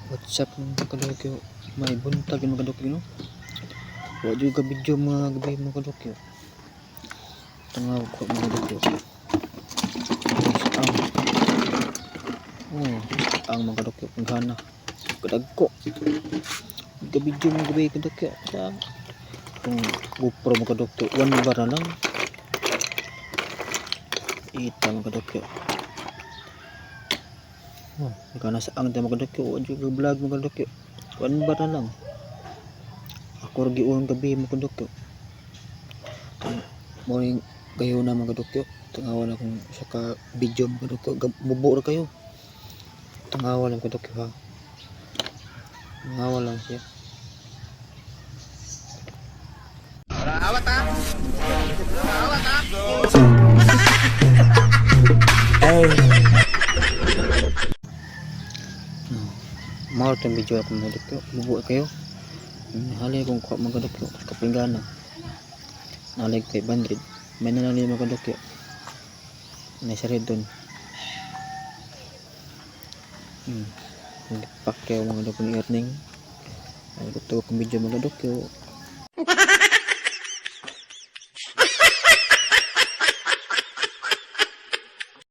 What's up mga kadokyo? May buntag yung mga kadokyo no? Wala juga video mga gabi mga kadokyo. Tangaw ko mga kadokyo. Ang mga kadokyo panghana. Kadagko. Video mga gabi kadokyo. Kung GoPro mga kadokyo, 1 bar na lang. Ita mga kadokyo. Kana sa ang mga kadokyo, wala juga vlog mga kadokyo. 1 bar na lang. Ako rin giulang gabi mga kadokyo. Morning kayo na mga kadokyo. Tangawan akong sa ka video mga kadokyo. Bubo ra kayo. Tangawan lang kadokyo ha. Tangawan lang siya. Awat ha? Awat ha? Mahal itong video ako mga kadokyo. Bubo ra kayo. Halay akong kuha mga kadokyo. Kapinggana. Nalig 500. May nanali mga kadokyo. Nasa red doon. Pakyaw mga kadokyo ni earning. Ay, ito akong video mga kadokyo.